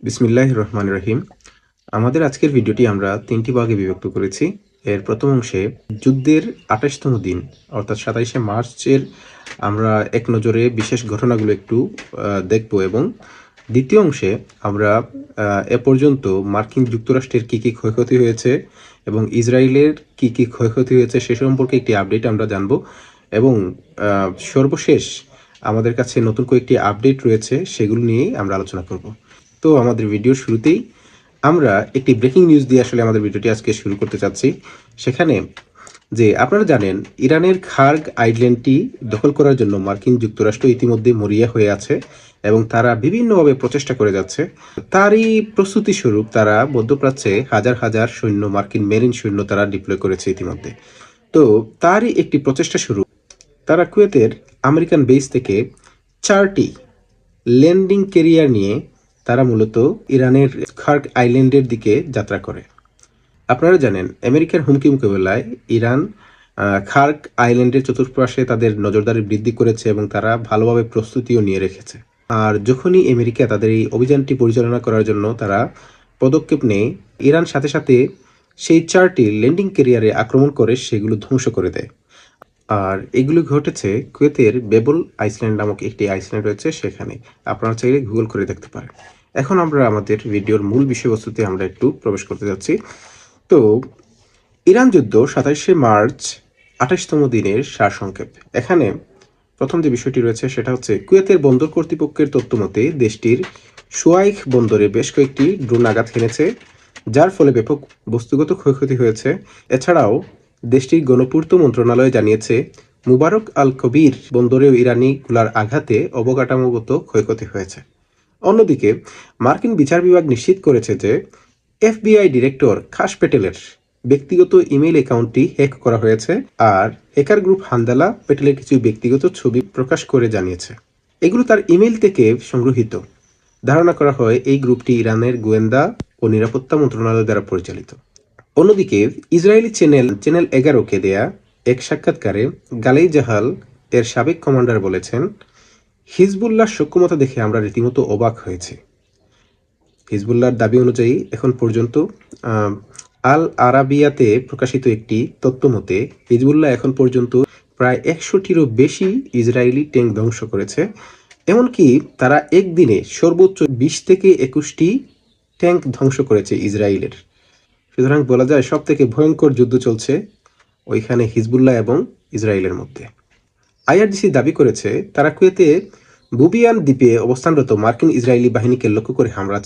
বিসমিল্লাহির রহমানির রহিম। আমাদের আজকের ভিডিওটি আমরা ৩টি ভাগে বিভক্ত করেছি। এর প্রথম অংশে যুদ্ধের ২৮তম দিন অর্থাৎ ২৭শে মার্চের আমরা এক নজরে বিশেষ ঘটনাগুলো একটু দেখব এবং দ্বিতীয় অংশে আমরা এ পর্যন্ত মার্কিন যুক্তরাষ্ট্রের কী কী ক্ষয়ক্ষতি হয়েছে এবং ইসরায়েলের কী কী ক্ষয়ক্ষতি হয়েছে সে সম্পর্কে একটি আপডেট আমরা জানব এবং সর্বশেষ আমাদের কাছে নতুন কয়েকটি আপডেট রয়েছে, সেগুলো নিয়েই আমরা আলোচনা করব। তো আমাদের ভিডিওর শুরুতেই আমরা একটি ব্রেকিং নিউজ দিয়ে আসলে আমাদের ভিডিওটি আজকে শুরু করতে চাচ্ছি। সেখানে যে আপনারা জানেন ইরানের খার্গ আইল্যান্ডটি দখল করার জন্য মার্কিন যুক্তরাষ্ট্র ইতিমধ্যে মরিয়া হয়ে আছে এবং তারা বিভিন্নভাবে প্রচেষ্টা করে যাচ্ছে। তারই প্রস্তুতি স্বরূপ তারা মধ্যপ্রাচ্যে হাজার হাজার সৈন্য, মার্কিন মেরিন সৈন্য তারা ডিপ্লয় করেছে ইতিমধ্যে। তো তারই একটি প্রচেষ্টা স্বরূপ তারা কুয়েতের আমেরিকান বেস থেকে 4টি ল্যান্ডিং ক্যারিয়ার নিয়ে তারা মূলত ইরানের খার্গ আইল্যান্ডের দিকে যাত্রা করে। আপনারা জানেন আমেরিকার হুমকি মোকাবেলায় ইরান খার্গ আইল্যান্ডের চতুর্পাশে তাদের নজরদারি বৃদ্ধি করেছে এবং তারা ভালোভাবে প্রস্তুতিও নিয়ে রেখেছে। আর যখনই আমেরিকা তাদের এই অভিযানটি পরিচালনা করার জন্য তারা পদক্ষেপ নেয়, ইরান সাথে সাথে সেই 4টি ল্যান্ডিং ক্যারিয়ারে আক্রমণ করে সেগুলো ধ্বংস করে দেয়। আর এগুলো ঘটেছে কুয়েতের বেবল আইসল্যান্ড নামক একটি আইসল্যান্ড রয়েছে সেখানে। আপনারা চাইলে গুগল করে দেখতে পারেন। এখন আমরা আমাদের ভিডিওর মূল বিষয়বস্তুতে আমরা একটু প্রবেশ করতে যাচ্ছি। তো ইরান যুদ্ধ ২৭শে মার্চ ২৮তম দিনের সারসংক্ষেপ। এখানে প্রথম যে বিষয়টি রয়েছে সেটা হচ্ছে কুয়েতের বন্দর কর্তৃপক্ষের তথ্য মতে দেশটির সুয়াইখ বন্দরে বেশ কয়েকটি ড্রোন আঘাত হেনেছে, যার ফলে ব্যাপক বস্তুগত ক্ষয়ক্ষতি হয়েছে। এছাড়াও দেশটির গণপূর্ত মন্ত্রণালয় জানিয়েছে মুবারক আল কবির বন্দরেও ইরানি গোলার আঘাতে অবকাঠামোগত ক্ষয়ক্ষতি হয়েছে। অন্যদিকে মার্কিন বিচার বিভাগ নিশ্চিত করেছে যে এফবিআই ডিরেক্টর খাস প্যাটেলের ব্যক্তিগত ইমেইল অ্যাকাউন্টটি হ্যাক করা হয়েছে, আর হ্যাকার গ্রুপ হান্দালা প্যাটেলের কিছু ব্যক্তিগত ছবি প্রকাশ করে জানিয়েছে এগুলো তার ইমেইল থেকে সংগৃহীত। ধারণা করা হয় এই গ্রুপটি ইরানের গোয়েন্দা ও নিরাপত্তা মন্ত্রণালয় দ্বারা পরিচালিত। অন্যদিকে ইসরায়েলি চ্যানেল 11কে দেয়া এক সাক্ষাৎকারে গালেই জাহাল এর সাবেক কমান্ডার বলেছেন, হিজবুল্লাহর সক্ষমতা দেখে আমরা রীতিমতো অবাক হয়েছি। হিজবুল্লাহর দাবি অনুযায়ী এখন পর্যন্ত আল আরাবিয়াতে প্রকাশিত একটি তথ্য মতে হিজবুল্লাহ এখন পর্যন্ত প্রায় 100টিরও বেশি ইসরায়েলি ট্যাঙ্ক ধ্বংস করেছে। এমনকি তারা একদিনে সর্বোচ্চ 20 থেকে 21টি ট্যাঙ্ক ধ্বংস করেছে ইসরায়েলের। সুতরাং বলা যায় সব থেকে ভয়ঙ্কর যুদ্ধ চলছে ওইখানে হিজবুল্লাহ এবং ইসরায়েলের মধ্যে। আইআরজিসি দাবি করেছে তারা কুয়েতে বুবিয়ান দ্বীপে অবস্থানরত মার্কিন ইসরায়েলি বাহিনীকে লক্ষ্য করে হামলা